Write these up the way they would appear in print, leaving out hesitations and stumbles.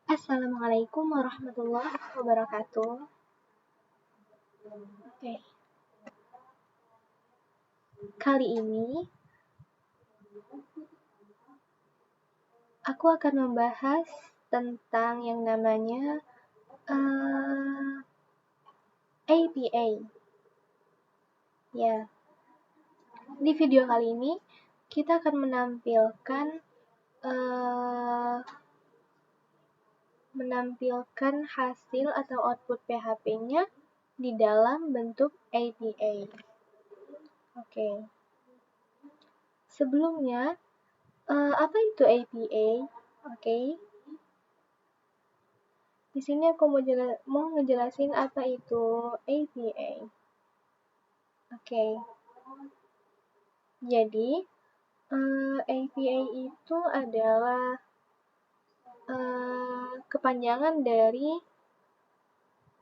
Assalamualaikum warahmatullahi wabarakatuh. Oke, kali ini aku akan membahas tentang yang namanya APA. Ya, di video kali ini kita akan menampilkan hasil atau output PHP-nya di dalam bentuk APA. Oke. Sebelumnya, apa itu APA? Oke. Di sini aku mau ngejelasin apa itu APA. Oke. Jadi, APA itu adalah kepanjangan dari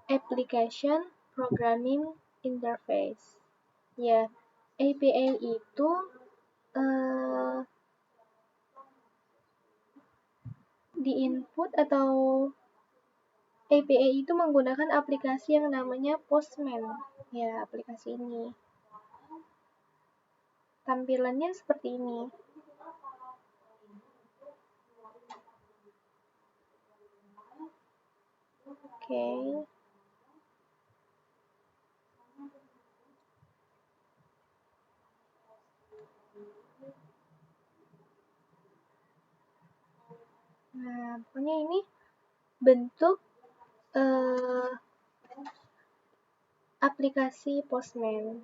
Application Programming Interface. Ya, APA itu di input atau APA itu menggunakan aplikasi yang namanya Postman. Ya, aplikasi ini. Tampilannya seperti ini. Oke. Nah, pokoknya ini bentuk aplikasi Postman.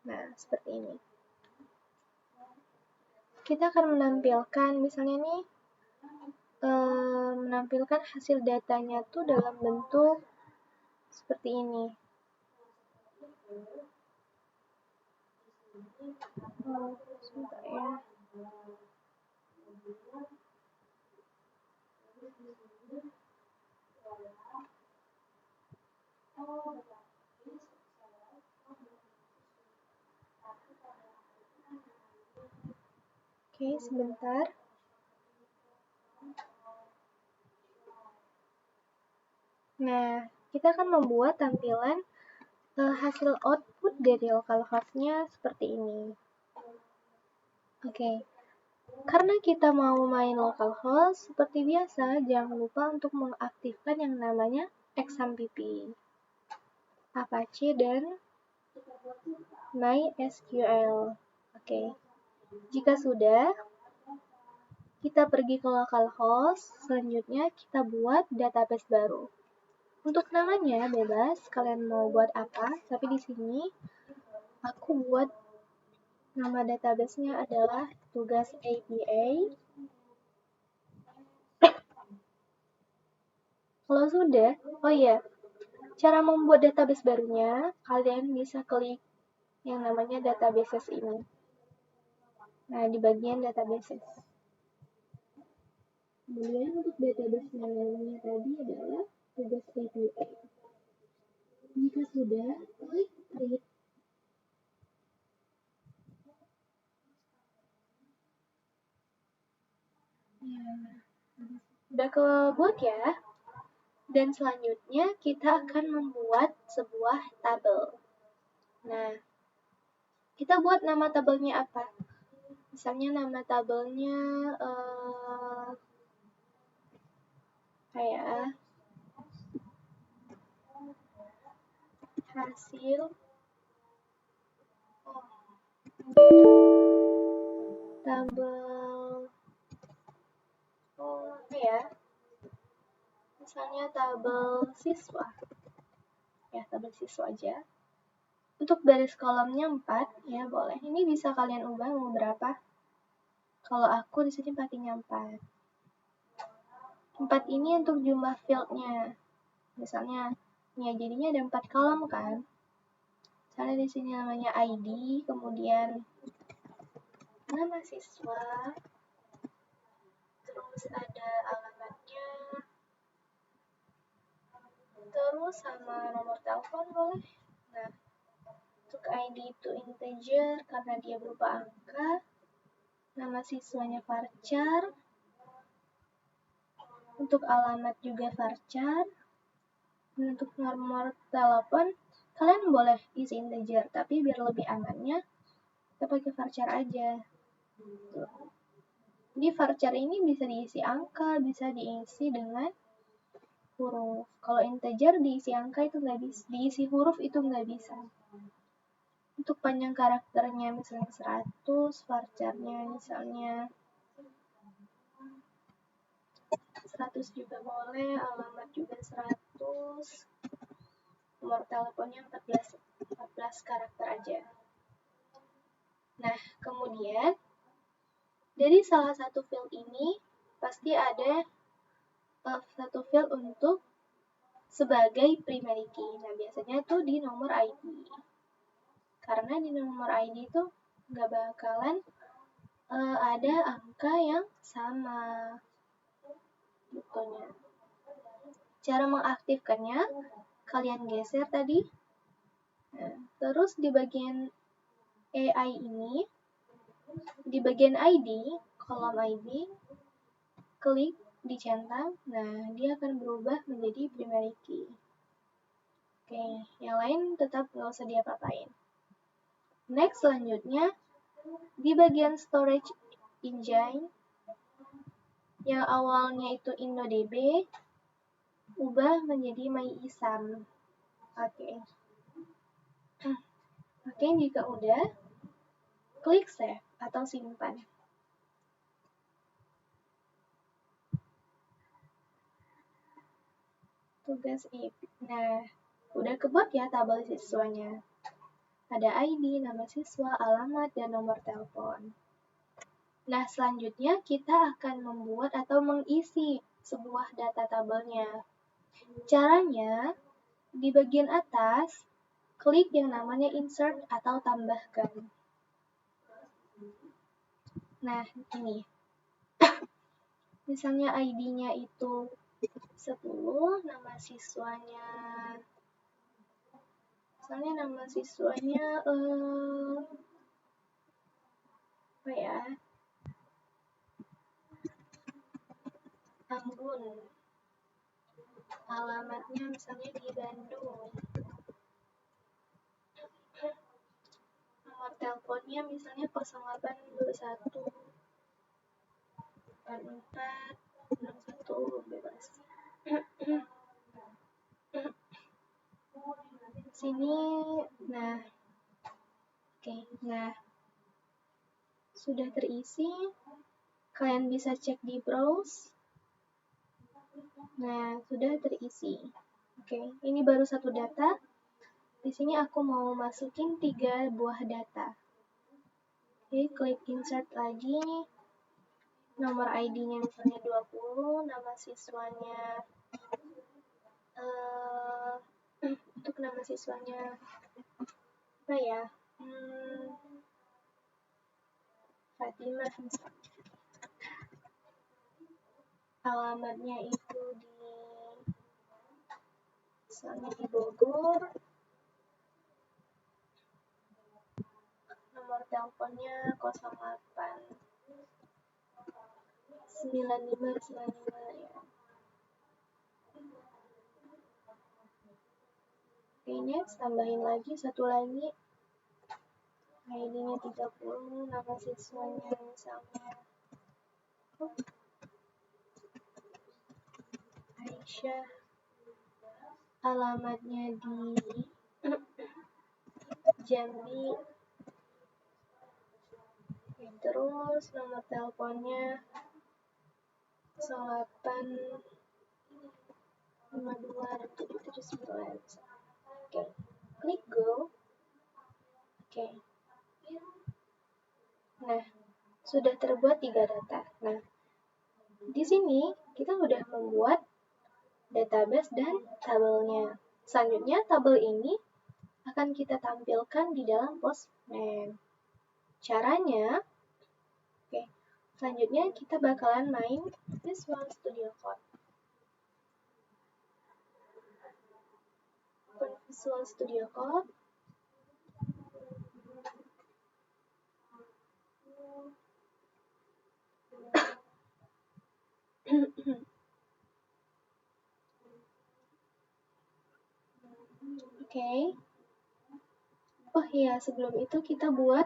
Nah, seperti ini. Kita akan menampilkan, misalnya nih, menampilkan hasil datanya tuh dalam bentuk seperti ini. Sebentar ya. Oke, sebentar. Nah, kita akan membuat tampilan hasil output dari localhost-nya seperti ini. Oke. Karena kita mau main localhost, seperti biasa, jangan lupa untuk mengaktifkan yang namanya XAMPP, Apache, dan MySQL. Oke. Jika sudah, kita pergi ke localhost, selanjutnya kita buat database baru. Untuk namanya bebas, kalian mau buat apa, tapi di sini aku buat nama database-nya adalah tugas APA. Kalau sudah, oh iya, cara membuat database barunya, kalian bisa klik yang namanya databases ini. Nah, di bagian databases. Kemudian untuk database namanya tadi adalah tugas APA. Jika sudah, klik create. Udah kebuat ya? Dan selanjutnya kita akan membuat sebuah tabel. Nah, kita buat nama tabelnya apa? Misalnya nama tabelnya kayak hasil tabel ya, misalnya tabel siswa ya, tabel siswa aja. Untuk baris kolomnya 4 ya, boleh. Ini bisa kalian ubah mau berapa. Kalau aku di sini pakainya 4. 4 ini untuk jumlah fieldnya. Misalnya ya, jadinya ada 4 kolom kan. Misalnya di sini namanya ID, kemudian nama siswa, terus ada alamatnya, terus sama nomor telepon boleh. Nah, untuk ID itu integer karena dia berupa angka, nama siswanya varchar, Untuk alamat juga varchar. Untuk nomor telepon, kalian boleh isi integer, tapi biar lebih amannya, kita pakai varchar aja. Tuh. Jadi varchar ini bisa diisi angka, bisa diisi dengan huruf. Kalau integer diisi angka itu nggak bisa, diisi huruf itu nggak bisa. Untuk panjang karakternya misalnya 100, varcharnya misalnya 100 juga boleh, alamat juga 100, nomor teleponnya 14 karakter aja. Nah, kemudian dari salah satu field ini pasti ada satu field untuk sebagai primary key. Nah, biasanya tuh di nomor ID. Karena di nomor ID itu nggak bakalan ada angka yang sama. Bukunya. Cara mengaktifkannya, kalian geser tadi. Nah, terus di bagian AI ini, di bagian ID, kolom ID, klik dicentang, nah dia akan berubah menjadi primary key. Oke, yang lain tetap nggak usah diapa-apain. Next, selanjutnya, di bagian storage engine, yang awalnya itu InnoDB, ubah menjadi MyISAM. Oke. Oke, jika udah, klik save atau simpan. Tugas if. Nah, udah kebuat ya tabel siswanya. Ada ID, nama siswa, alamat, dan nomor telepon. Nah, selanjutnya kita akan membuat atau mengisi sebuah data tabelnya. Caranya, di bagian atas, klik yang namanya insert atau tambahkan. Nah, ini. Misalnya ID-nya itu 10, nama siswanya apa ya? Anggun. Alamatnya misalnya di Bandung. Nomor teleponnya misalnya 0821 44 61 bebas. Sini, nah, oke, nah, sudah terisi. Kalian bisa cek di browse. Nah, sudah terisi. Oke, ini baru satu data. Di sini aku mau masukin 3 buah data. Oke, klik insert lagi. Nomor ID-nya misalnya 20, nama siswanya untuk nama siswanya apa ya? Fatimah misalnya. Alamatnya itu misalnya di Bogor. Nomor teleponnya 08 9595 ya. Oke, next tambahin lagi satu lagi. ID-nya 30, nama siswanya misalnya Aisyah. Alamatnya di Jambi. Terus nomor teleponnya 08 52 779. Oke, klik go. Oke. Nah, sudah terbuat 3 data. Nah, di sini kita sudah membuat database dan tabelnya. Selanjutnya, tabel ini akan kita tampilkan di dalam Postman. Caranya, oke, selanjutnya kita bakalan main Visual Studio Code. Open Visual Studio Code. Oke. Oh iya, sebelum itu kita buat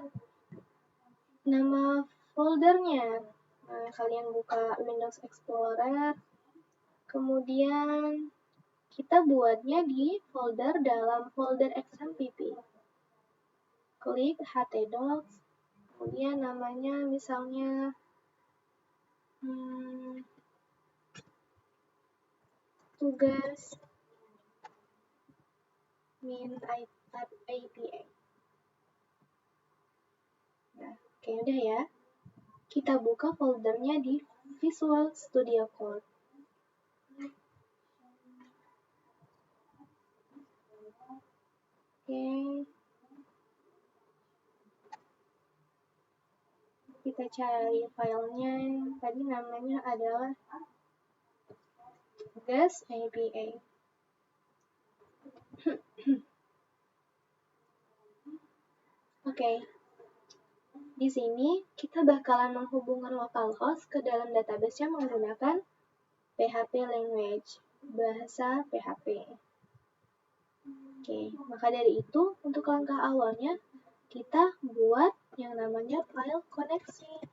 nama foldernya. Nah, kalian buka Windows Explorer, kemudian kita buatnya di dalam folder XMPP. Klik htdocs, kemudian namanya misalnya tugas min.apa. Nah, oke udah ya. Kita buka foldernya di Visual Studio Code. Oke. Kita cari filenya. Tadi namanya adalah tugas APA. Oke. Di sini kita bakalan menghubungkan localhost ke dalam database-nya menggunakan PHP language, bahasa PHP. Oke, maka dari itu untuk langkah awalnya kita buat yang namanya file koneksi.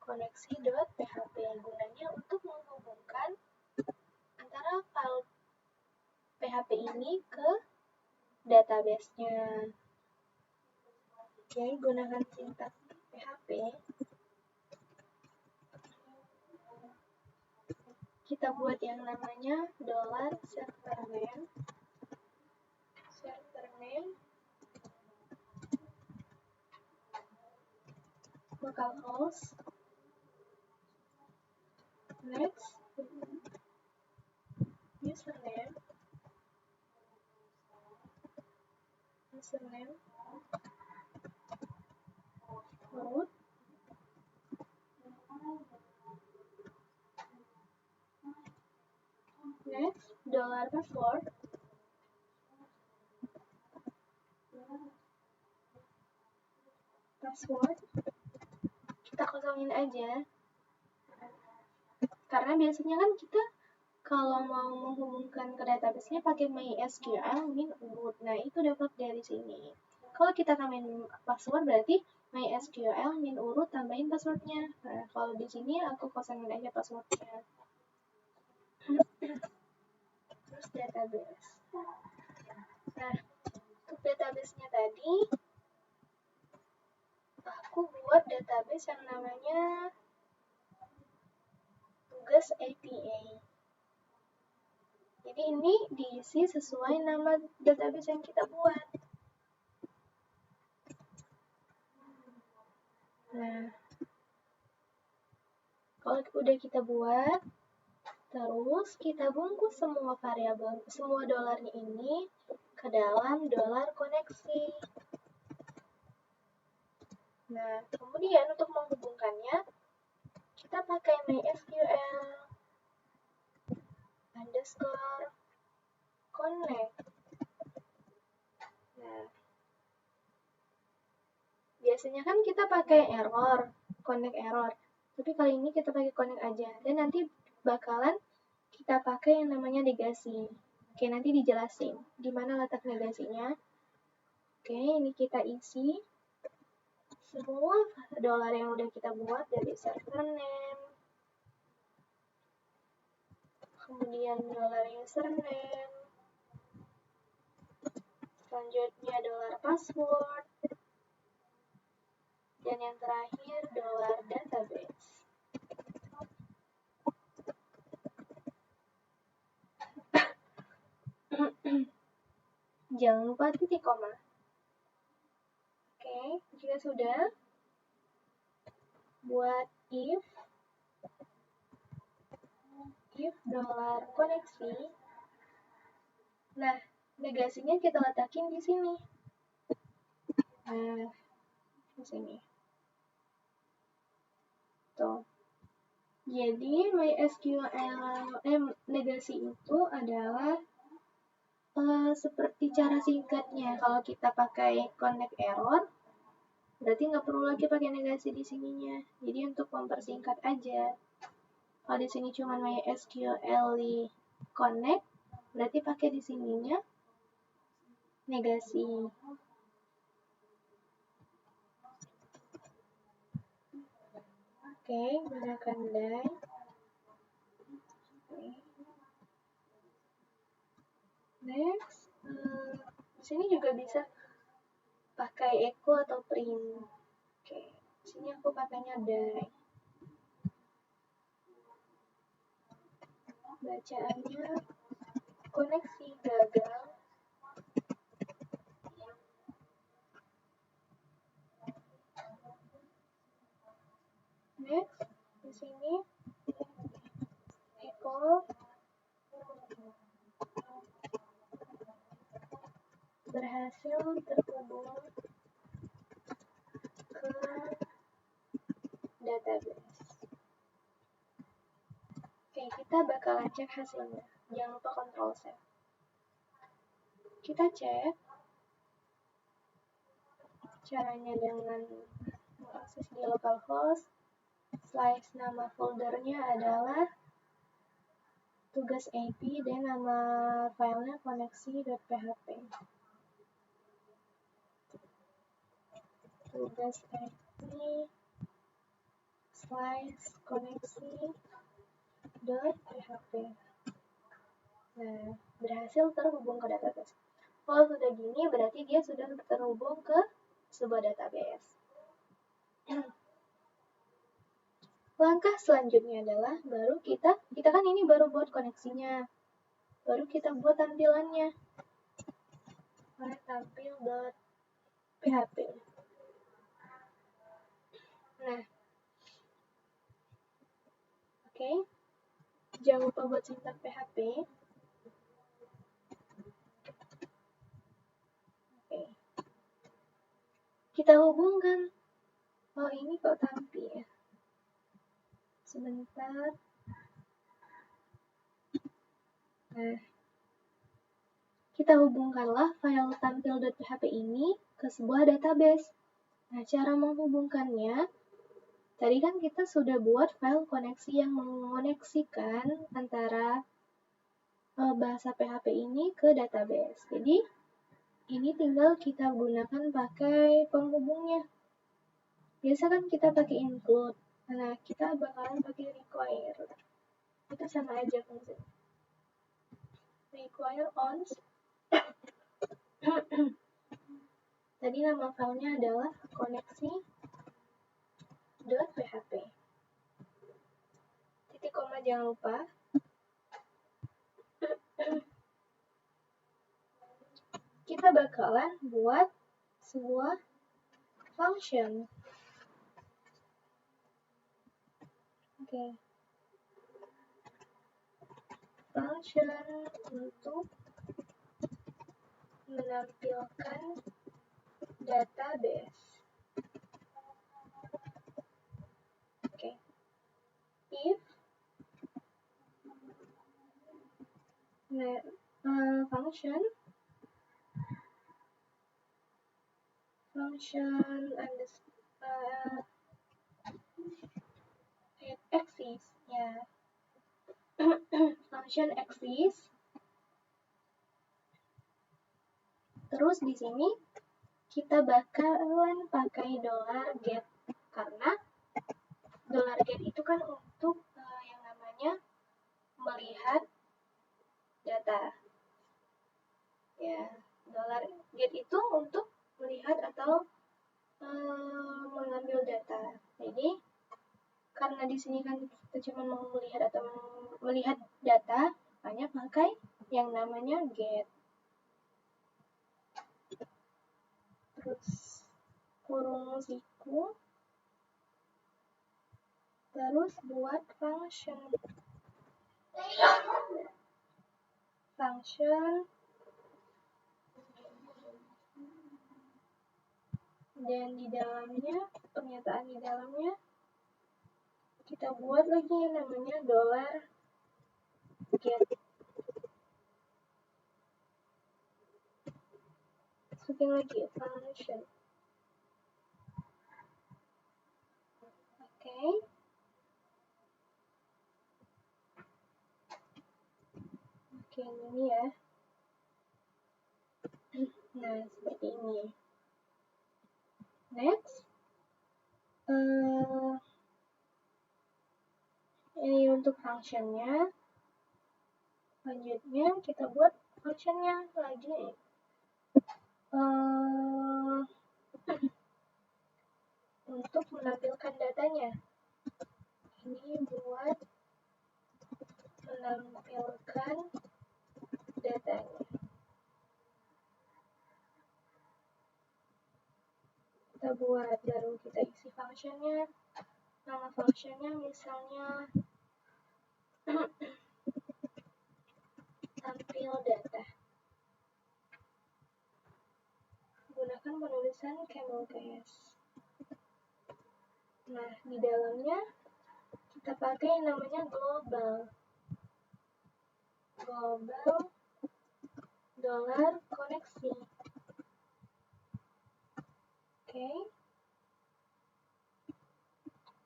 Koneksi.php gunanya untuk menghubungkan antara file PHP ini ke database-nya. Oke, gunakan sintaks PHP. Kita buat yang namanya $servername. Servername localhost. Next, username root. Next, $password. Password kita kosongin aja, karena biasanya kan kita kalau mau menghubungkan ke database-nya pakai MySQL min root. Nah, itu dapat dari sini. Kalau kita tambahin password berarti MySQL min urut tambahin passwordnya. Nah, kalau di sini aku kosongin aja passwordnya. Terus database. Nah, untuk database-nya tadi aku buat database yang namanya tugas APA. Jadi ini diisi sesuai nama database yang kita buat. Nah, kalau udah kita buat, terus kita bungkus semua variabel, semua dolarnya ini ke dalam $koneksi. Nah, kemudian untuk menghubungkannya, kita pakai MySQL _connect. Nah, biasanya kan kita pakai connect error. Tapi kali ini kita pakai connect aja. Dan nanti bakalan kita pakai yang namanya negasi. Oke, nanti dijelasin di mana letak negasinya. Oke, ini kita isi semua dolar yang udah kita buat dari server name, kemudian $username, selanjutnya $password, dan yang terakhir $database. Jangan lupa titik koma. Oke, jika sudah, buat if $koneksi. Nah, negasinya kita letakin di sini. Nah, di sini. Tuh. Jadi negasi itu adalah seperti cara singkatnya. Kalau kita pakai connect error, berarti nggak perlu lagi pakai negasi di sininya. Jadi untuk mempersingkat aja. Kalau di sini cuma MySQL di connect, berarti pakai di sininya negasi. Oke, gunakan die. Next, di sini juga bisa pakai echo atau print. Oke, di sini aku pakainya die. Bacaannya koneksi gagal. Next, di sini echo berhasil terhubung ke database. Oke, kita bakalan cek hasilnya. Jangan lupa Ctrl C. Kita cek caranya dengan mengakses di localhost. Slice nama foldernya adalah tugas AP dan nama filenya koneksi.php. Tugas AP slice koneksi.php. Nah, berhasil terhubung ke database. Kalau sudah gini, berarti dia sudah terhubung ke sebuah database. Langkah selanjutnya adalah baru kita kan ini baru buat koneksinya. Baru kita buat tampilannya. Tampil.php. Nah, oke. Jangan lupa buat sintak PHP. Oke. Kita hubungkan. Oh, ini kok tampil ya. Sebentar. Nah, kita hubungkanlah file tampil.php ini ke sebuah database. Nah, cara menghubungkannya, tadi kan kita sudah buat file koneksi yang mengoneksikan antara bahasa PHP ini ke database. Jadi, ini tinggal kita gunakan pakai penghubungnya. Biasa kan kita pakai include. Nah, kita bakalan pakai require. Itu sama aja fungsi. Require ons. Tadi nama filenya adalah koneksi.php. Titik koma jangan lupa. Kita bakalan buat sebuah function. Oke. Function untuk menampilkan database. Oke. If function exists ya. Function exists. Terus di sini kita bakalan pakai $get karena $get itu kan untuk yang namanya melihat data. Ya, $get itu untuk melihat atau mengambil data. Jadi karena di sini kan kita cuma mau melihat atau melihat data, makanya pakai yang namanya get. Terus kurung siku. Terus buat function. Dan di dalamnya, pernyataan di dalamnya kita buat lagi yang namanya $get. Masukin lagi function. Oke. Oke, ini ya. Nah, seperti ini. Next, ini untuk functionnya. Selanjutnya kita buat functionnya lagi. Untuk menampilkan datanya. Ini buat menampilkan datanya. Kita buat, baru kita isi functionnya. Nama functionnya misalnya tampil data. Gunakan penulisan camel case. Nah, di dalamnya kita pakai yang namanya global. Global dollar koneksi. Oke.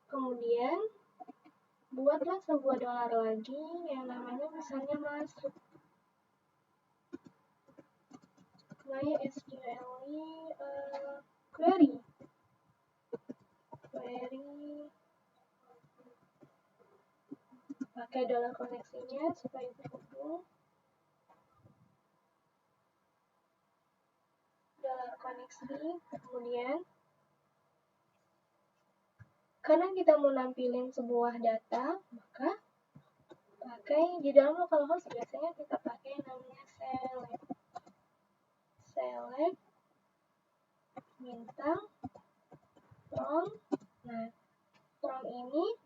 Kemudian buatlah sebuah dolar lagi yang namanya misalnya masuk. MySQL query. Pakai dolar koneksinya supaya terhubung. Dolar koneksi. Kemudian karena kita mau nampilin sebuah data, maka pakai di dalam localhost biasanya kita pakai namanya select. Select bintang from. Nah, from ini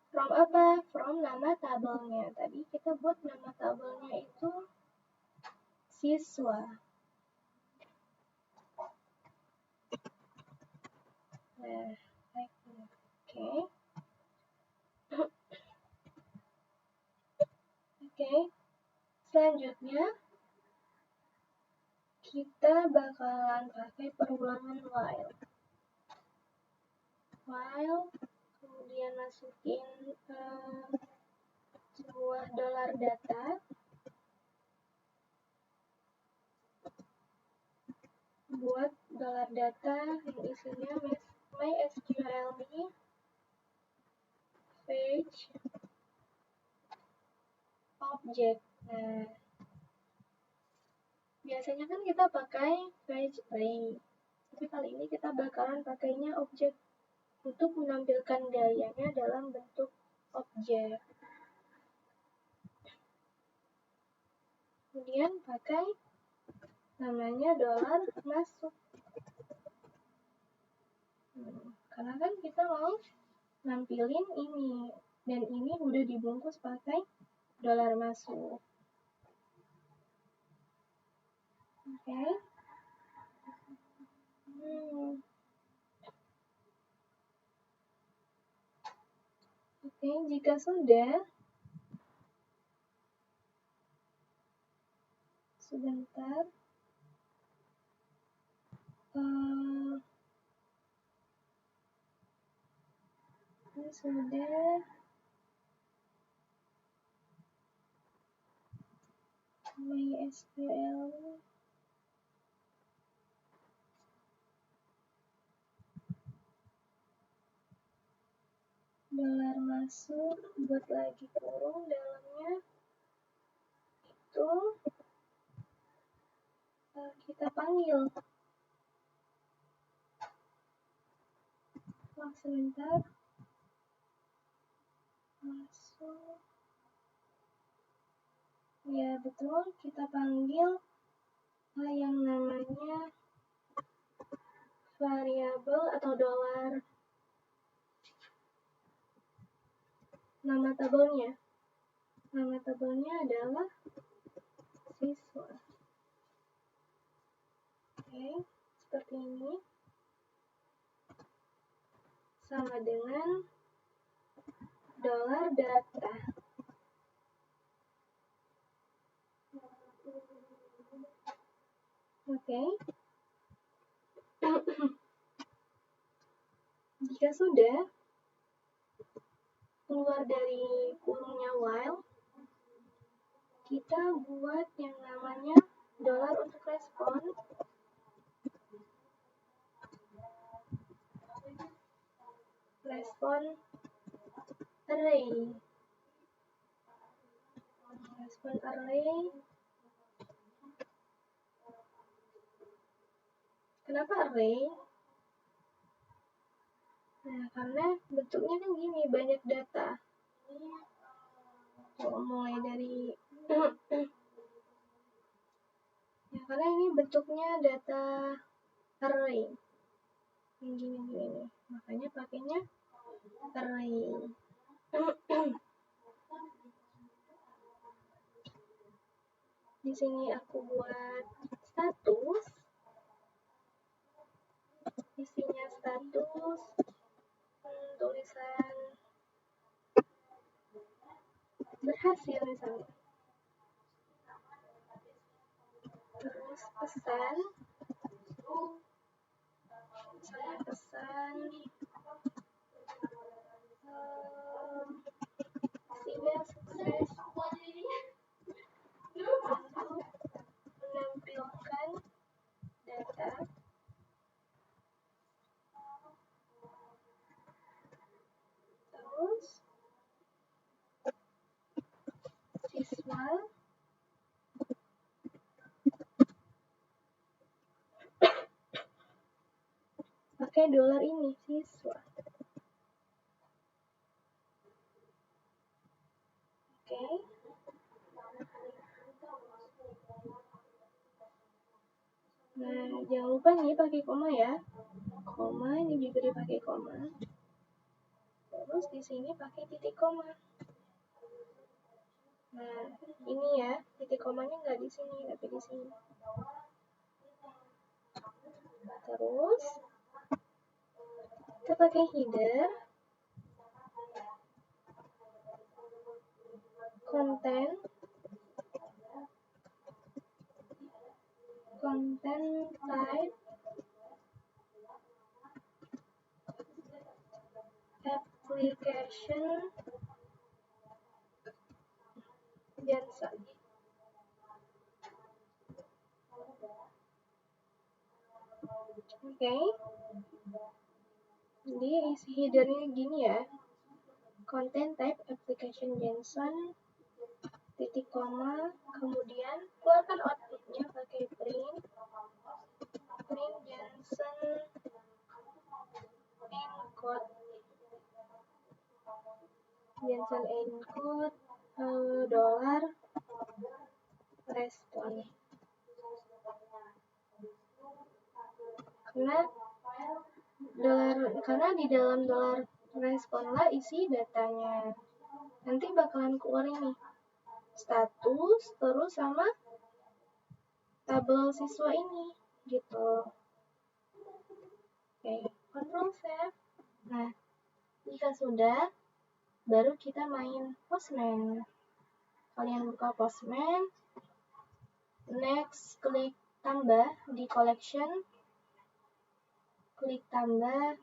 from apa? From nama tabelnya. Tadi kita buat nama tabelnya itu siswa. Nah, oke. Oke. Selanjutnya kita bakalan pakai perulangan while. While, kemudian masukin sebuah dolar data. Buat dolar data yang isinya MySQL page object. Nah, biasanya kan kita pakai page array, tapi kali ini kita bakalan pakainya objek untuk menampilkan gayanya dalam bentuk objek. Kemudian pakai namanya dolar masuk. Karena kan kita mau nampilin ini, dan ini udah dibungkus pakai dolar masuk. Oke. Oke, jika sudah, sebentar. Ini sudah. MySQL. Dolar masuk, buat lagi kurung dalamnya. Itu kita panggil. Sebentar. Masuk. Ya, betul. Kita panggil yang namanya variabel atau dolar. Nama tabelnya. Nama tabelnya adalah siswa. Oke, seperti ini. Sama dengan dolar data. Oke. Jika sudah, keluar dari kurungnya while, kita buat yang namanya Dolar untuk respon. Respon array. Respon array. Kenapa array? Nah, karena bentuknya kan gini, banyak data. Mulai dari ya, karena ini bentuknya data array. Yang gini-gini. Makanya pakainya array. Di sini aku buat status. Isinya status, tulisan berhasil misalnya. Terus pesan, misalnya pesan isinya sukses untuk menampilkan data terus siswa pakai dolar ini siswa. Oke. Nah, jangan lupa nih pakai koma ya. Koma ini juga dipakai koma. Terus di sini pakai titik koma. Nah, ini ya, titik komanya nggak di sini, tapi di sini. Terus kita pakai header, content type, application JSON. Oke. Jadi isi headernya gini ya. Content type application JSON titik koma, kemudian keluarkan outputnya pakai print JSON encode dolar respon. Karena di dalam dolar respon lah isi datanya. Nanti bakalan keluar ini status terus sama tabel siswa ini gitu. Oke, Ctrl save. Nah, jika sudah, baru kita main Postman. Kalian buka Postman, next klik tambah di collection, klik tambah,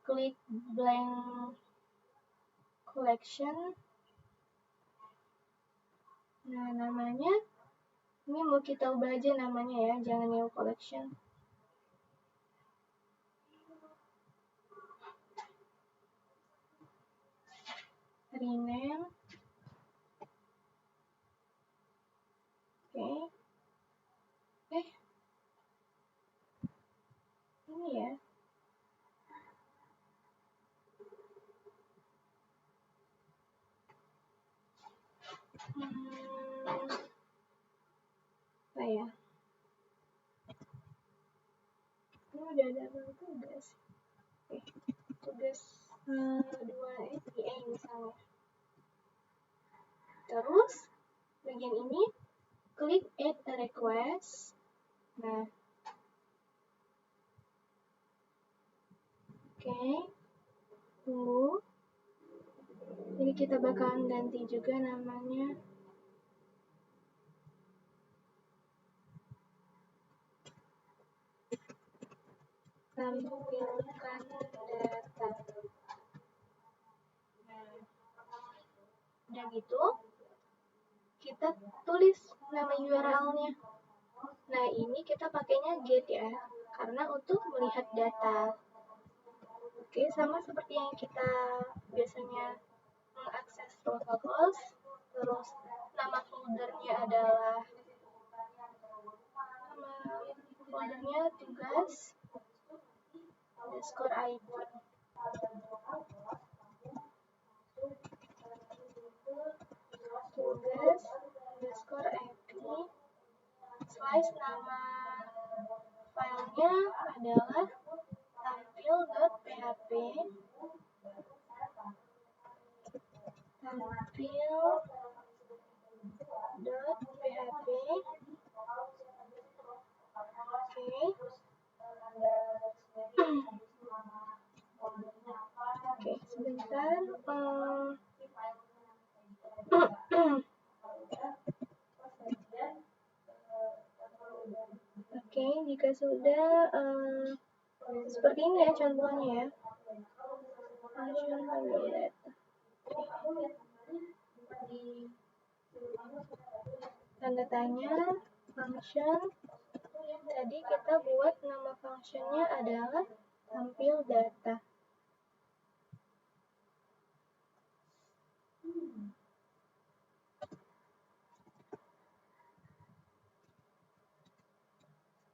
klik blank collection. Nah, namanya ini mau kita ubah aja namanya ya, jangan new collection. Rename. Oke. Ini ya. Apa ya? Ini udah ada tugas. Oke. Tugas 2 SPA misalnya. Terus bagian ini klik add a request. Nah, oke, tunggu. Ini kita bakalan ganti juga namanya. Tampilkan data. Nah, udah gitu, kita tulis nama URL-nya. Nah, ini kita pakainya get ya, karena untuk melihat data. Oke, sama seperti yang kita biasanya mengakses localhost, terus nama foldernya adalah tugas _id. Tugas _id. Slice nama filenya adalah tampil.php. Oke, sebentar. Oke, jika sudah seperti ini ya contohnya ya. Function tampil data. Tanda tanya function. Tadi kita buat nama functionnya adalah tampil data.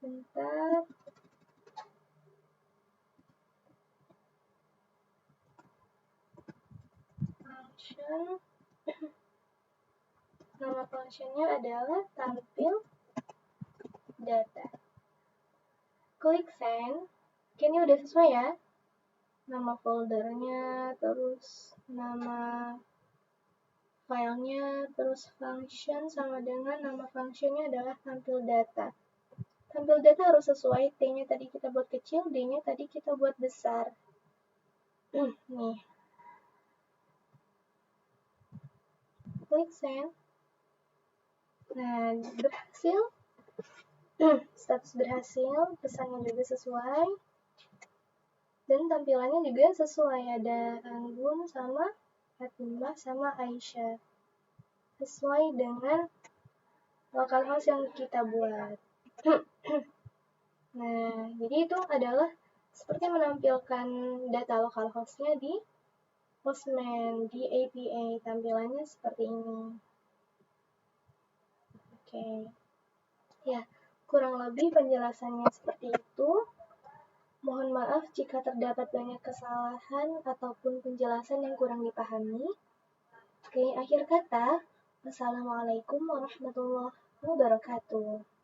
Bentar. Function. Nama functionnya adalah tampil data. Klik send. Oke, ini udah sesuai ya. Nama foldernya, terus nama filenya, terus function sama dengan nama functionnya adalah tampil data. Tampil data harus sesuai, T-nya tadi kita buat kecil, D-nya tadi kita buat besar. Nih. Klik send. Nah, berhasil. Status berhasil, pesannya juga sesuai. Dan tampilannya juga sesuai, ada Anggun sama Fatimah sama Aisyah. Sesuai dengan localhost yang kita buat. Nah, jadi itu adalah seperti menampilkan data localhostnya di Postman, di APA. Tampilannya seperti ini. Oke. Ya, kurang lebih penjelasannya seperti itu. Mohon maaf jika terdapat banyak kesalahan ataupun penjelasan yang kurang dipahami. Oke, akhir kata, wassalamualaikum warahmatullahi wabarakatuh.